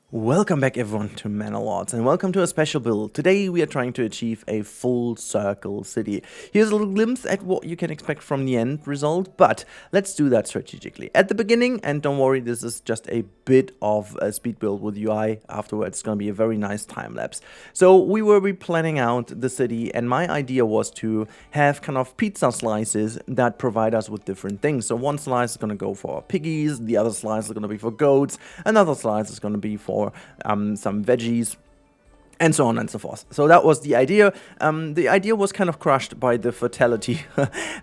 Welcome back everyone to Manor Lords and welcome to a special build. Today we are trying to achieve a full circle city. Here's a little glimpse at what you can expect from the end result, but let's do that strategically. At the beginning, and don't worry, this is just a bit of a speed build with UI. Afterwards it's going to be a very nice time lapse. So we will be planning out the city, and my idea was to have kind of pizza slices that provide us with different things. So one slice is going to go for piggies, the other slice is going to be for goats, another slice is going to be for some veggies, and so on and so forth. So that was the idea. The idea was kind of crushed by the fatality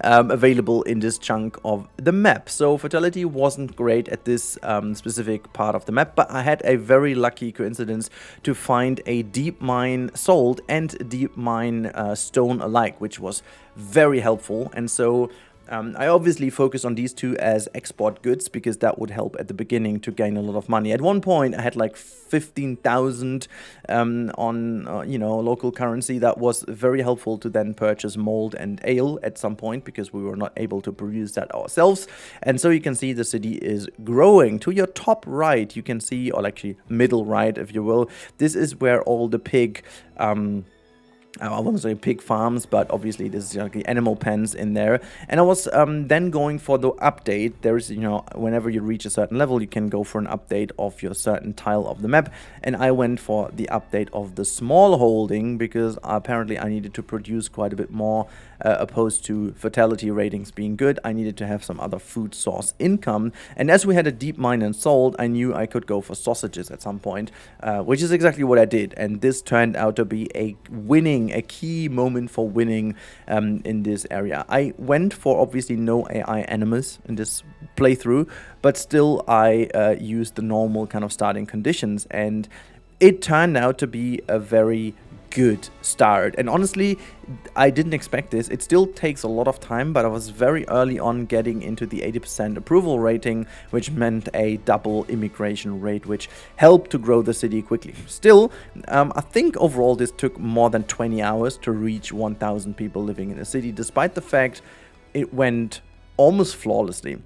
available in this chunk of the map. So fatality wasn't great at this specific part of the map, but I had a very lucky coincidence to find a deep mine salt and deep mine stone alike, which was very helpful. And so I obviously focus on these two as export goods because that would help at the beginning to gain a lot of money. At one point, I had like 15,000 on local currency. That was very helpful to then purchase mold and ale at some point because we were not able to produce that ourselves. And so you can see the city is growing. To your top right, you can see, or actually middle right, if you will, this is where all the pig I won't say pig farms, but obviously this is like the animal pens in there. And I was then going for the update. There's, whenever you reach a certain level, you can go for an update of your certain tile of the map. And I went for the update of the small holding because apparently I needed to produce quite a bit more opposed to fatality ratings being good. I needed to have some other food source income. And as we had a deep mine and salt, I knew I could go for sausages at some point, which is exactly what I did. And this turned out to be a key moment for winning in this area. I went for obviously no AI animus in this playthrough, but still I used the normal kind of starting conditions, and it turned out to be a very good start. And honestly, I didn't expect this. It still takes a lot of time, but I was very early on getting into the 80% approval rating, which meant a double immigration rate, which helped to grow the city quickly. Still, I think overall this took more than 20 hours to reach 1,000 people living in the city, despite the fact it went almost flawlessly.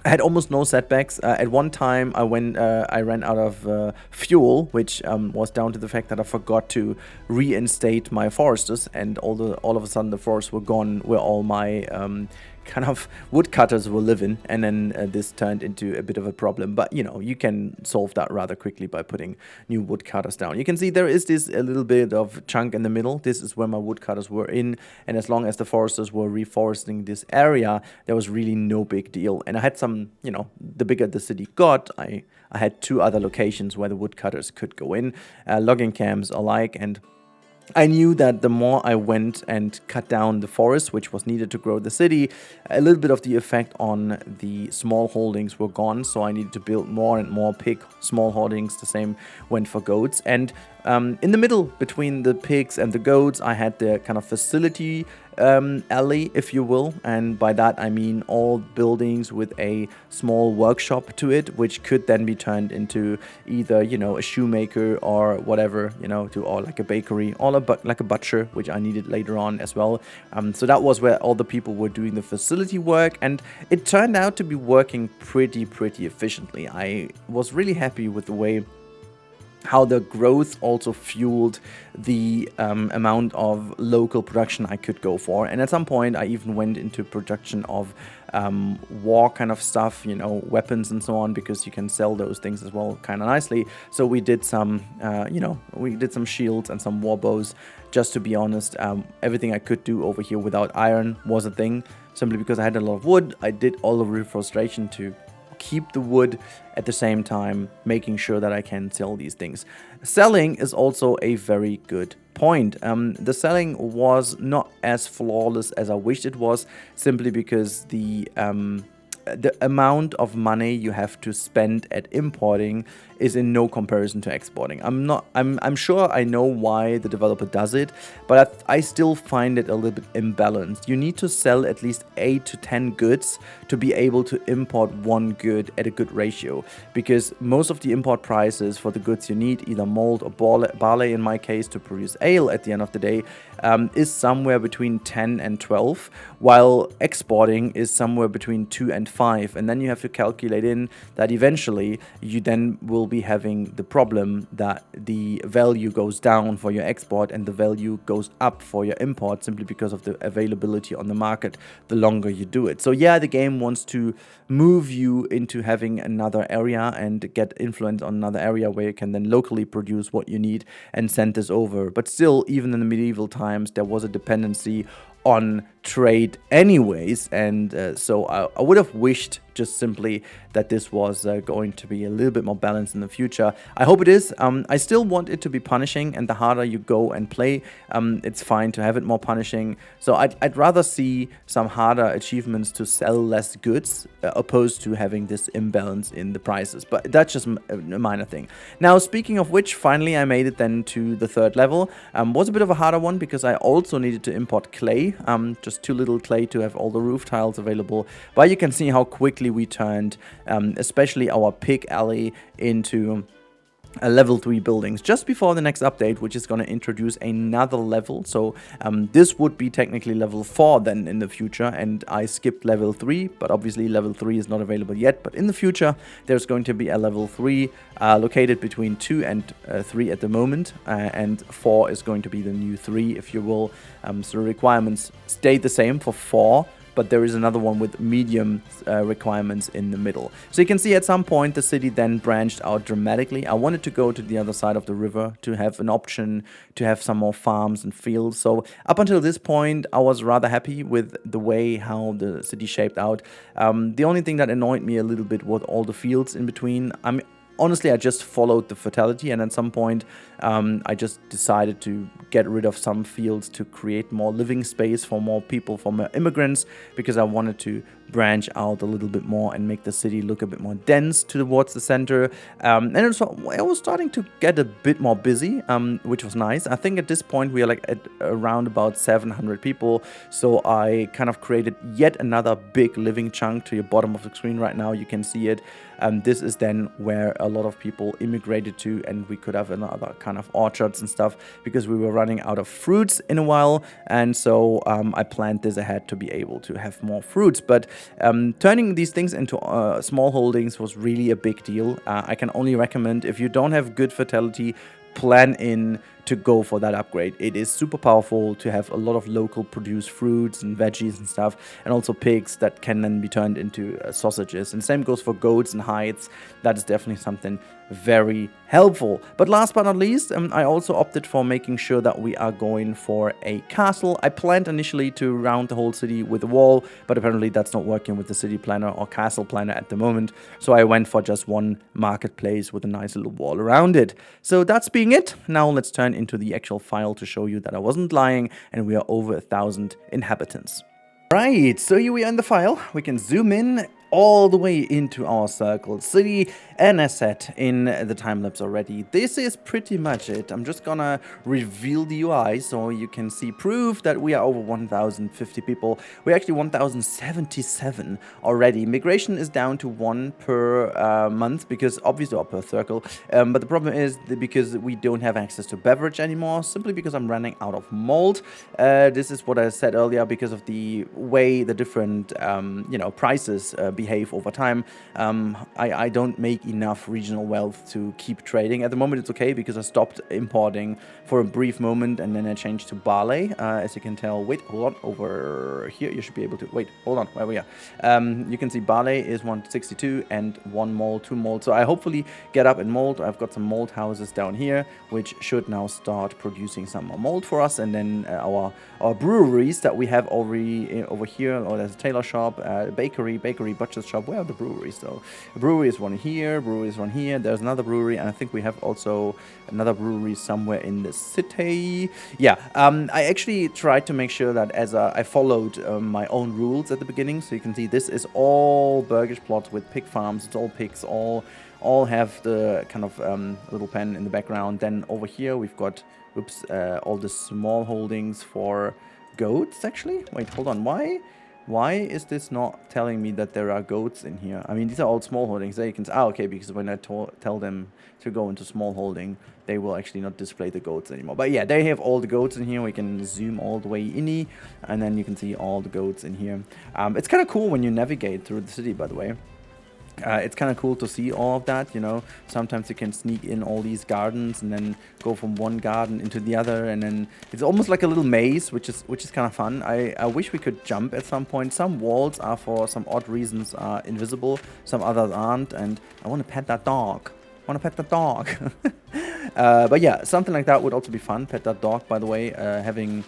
I had almost no setbacks. At one time, I ran out of fuel, which was down to the fact that I forgot to reinstate my foresters, and all of a sudden the forests were gone where all my kind of woodcutters were living, and then this turned into a bit of a problem. But you can solve that rather quickly by putting new woodcutters down. You can see there is this a little bit of chunk in the middle. This is where my woodcutters were in, and as long as the foresters were reforesting this area, there was really no big deal. And I had some, the bigger the city got, I had two other locations where the woodcutters could go in, logging camps alike, and I knew that the more I went and cut down the forest, which was needed to grow the city, a little bit of the effect on the small holdings were gone. So I needed to build more and more pig small holdings. The same went for goats. And in the middle between the pigs and the goats, I had the kind of facility alley, if you will, and by that I mean all buildings with a small workshop to it, which could then be turned into either a shoemaker or whatever, or like a bakery, or like a butcher, which I needed later on as well. So that was where all the people were doing the facility work, and it turned out to be working pretty efficiently. I was really happy with the way how the growth also fueled the amount of local production I could go for. And at some point I even went into production of war kind of stuff, weapons and so on, because you can sell those things as well kind of nicely. So we did some we did some shields and some war bows. Just to be honest, everything I could do over here without iron was a thing, simply because I had a lot of wood. I did all the reforestation to keep the wood, at the same time making sure that I can sell these things. Selling is also a very good point. The selling was not as flawless as I wished it was, simply because the amount of money you have to spend at importing is in no comparison to exporting. I'm sure I know why the developer does it, but I still find it a little bit imbalanced. You need to sell at least 8 to 10 goods to be able to import one good at a good ratio, because most of the import prices for the goods you need, either mold or barley in my case, to produce ale at the end of the day, is somewhere between 10 and 12, while exporting is somewhere between 2 and 0.5, and then you have to calculate in that eventually you then will be having the problem that the value goes down for your export and the value goes up for your import, simply because of the availability on the market the longer you do it. So yeah, the game wants to move you into having another area and get influence on another area where you can then locally produce what you need and send this over. But still, even in the medieval times, there was a dependency on trade anyways, and so I would have wished just simply that this was going to be a little bit more balanced in the future. I hope it is. I still want it to be punishing, and the harder you go and play, it's fine to have it more punishing. So I'd rather see some harder achievements to sell less goods opposed to having this imbalance in the prices, but that's just a minor thing. Now, speaking of which, finally I made it then to the 3rd level. Was a bit of a harder one because I also needed to import clay, just too little clay to have all the roof tiles available, but you can see how quickly we turned especially our pig alley into level 3 buildings just before the next update, which is going to introduce another level. So this would be technically level 4 then in the future, and I skipped level 3, but obviously level 3 is not available yet. But in the future there's going to be a level 3 located between 2 and 3 at the moment, and 4 is going to be the new 3, if you will. So the requirements stay the same for 4, but there is another one with medium requirements in the middle. So you can see at some point the city then branched out dramatically. I wanted to go to the other side of the river to have an option to have some more farms and fields. So up until this point, I was rather happy with the way how the city shaped out. The only thing that annoyed me a little bit was all the fields in between. Honestly, I just followed the fatality, and at some point I just decided to get rid of some fields to create more living space for more people, for more immigrants, because I wanted to branch out a little bit more and make the city look a bit more dense towards the center. And it was starting to get a bit more busy, which was nice. I think at this point we are like at around about 700 people, so I kind of created yet another big living chunk. To your bottom of the screen right now, you can see it. This is then where a lot of people immigrated to, and we could have another kind of orchards and stuff, because we were running out of fruits in a while, and so I planned this ahead to be able to have more fruits. But turning these things into small holdings was really a big deal. I can only recommend, if you don't have good fertility, plan in to go for that upgrade. It is super powerful to have a lot of local produced fruits and veggies and stuff, and also pigs that can then be turned into sausages. And same goes for goats and hides. That is definitely something very helpful. But last but not least, I also opted for making sure that we are going for a castle. I planned initially to round the whole city with a wall, but apparently that's not working with the city planner or castle planner at the moment. So I went for just one marketplace with a nice little wall around it. So that's being it. Now let's turn into the actual file to show you that I wasn't lying, and we are over 1,000 inhabitants. Right, so here we are in the file. We can zoom in all the way into our circled city, and as said in the time lapse already, this is pretty much it. I'm just gonna reveal the UI so you can see proof that we are over 1,050 people. We're actually 1,077 already. Migration is down to 1 per month, because obviously, or per circle, but the problem is because we don't have access to beverage anymore, simply because I'm running out of mold. This is what I said earlier, because of the way the different prices behave over time. I don't make enough regional wealth to keep trading. At the moment it's okay, because I stopped importing for a brief moment, and then I changed to barley, as you can tell. Wait, hold on, over here you should be able to, wait, hold on, where we are. You can see barley is 162 and 1 mold, 2 mold. So I hopefully get up in mold. I've got some mold houses down here, which should now start producing some more mold for us. And then our breweries that we have already over here. Oh, there's a tailor shop, bakery, butcher shop. Where are the breweries though? A brewery is one here, brewery is one here. There's another brewery, and I think we have also another brewery somewhere in the city. Yeah, I actually tried to make sure that as I followed my own rules at the beginning. So you can see this is all burgish plots with pig farms. It's all pigs, all have the kind of little pen in the background. Then over here we've got all the small holdings for goats. Actually, wait, hold on, why Why is this not telling me that there are goats in here? I mean, these are all small holdings. There you can... Ah, okay, because when I tell them to go into small holding, they will actually not display the goats anymore. But yeah, they have all the goats in here. We can zoom all the way in, and then you can see all the goats in here. It's kind of cool when you navigate through the city, by the way. It's kind of cool to see all of that, you know. Sometimes you can sneak in all these gardens and then go from one garden into the other, and then it's almost like a little maze, which is kind of fun. I wish we could jump at some point. Some walls are, for some odd reasons, invisible. Some others aren't, and I want to pet that dog. But yeah, something like that would also be fun. Pet that dog, by the way. Having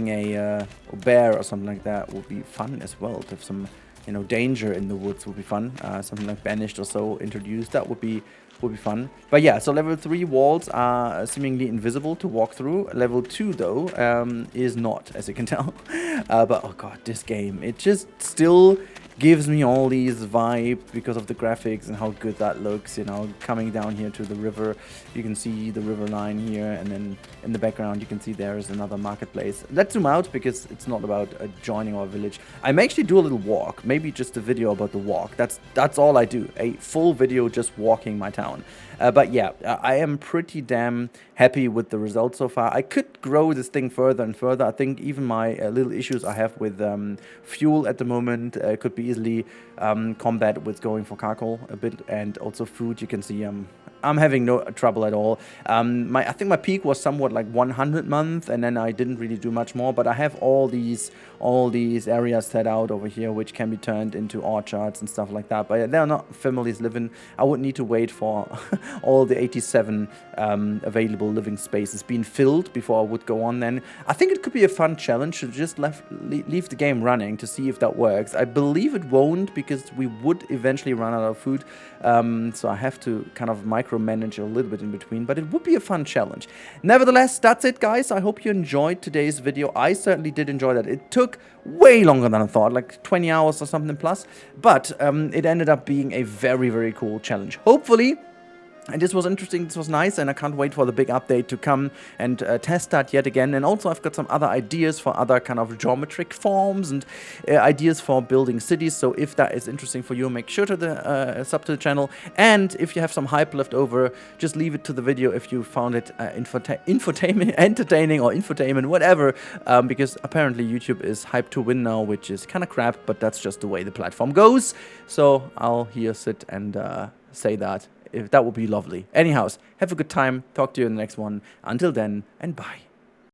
a bear or something like that would be fun as well. To have some, you know, danger in the woods would be fun. Something like banished or so introduced, that would be fun. But yeah, so level 3 walls are seemingly invisible to walk through. Level 2 though is not, as you can tell. But oh god, this game, it just still gives me all these vibes because of the graphics and how good that looks, you know. Coming down here to the river, you can see the river line here, and then in the background you can see there is another marketplace. Let's zoom out because it's not about joining our village. I may actually do a little walk, maybe just a video about the walk. That's all I do, a full video just walking my town. But yeah, I am pretty damn happy with the results so far. I could grow this thing further and further. I think even my little issues I have with fuel at the moment could be easily combated with going for charcoal a bit, and also food. You can see I'm having no trouble at all. I think my peak was somewhat like 100 month, and then I didn't really do much more. But I have all these areas set out over here, which can be turned into orchards and stuff like that. But there are not families living. I would need to wait for all the 87 available living spaces being filled before I would go on. Then I think it could be a fun challenge to just leave the game running to see if that works. I believe it won't, because we would eventually run out of food. So I have to kind of micromanage a little bit in between, but it would be a fun challenge. Nevertheless, that's it, guys. I hope you enjoyed today's video. I certainly did enjoy that. It took way longer than I thought, like 20 hours or something plus, but it ended up being a very, very cool challenge. Hopefully, and this was interesting, this was nice, and I can't wait for the big update to come and test that yet again. And also I've got some other ideas for other kind of geometric forms and ideas for building cities. So if that is interesting for you, make sure to sub to the channel. And if you have some hype left over, just leave it to the video if you found it entertaining or infotainment, whatever. Because apparently YouTube is hyped to win now, which is kind of crap, but that's just the way the platform goes. So I'll here sit and say that. If that would be lovely. Anyhow, have a good time. Talk to you in the next one. Until then, and bye.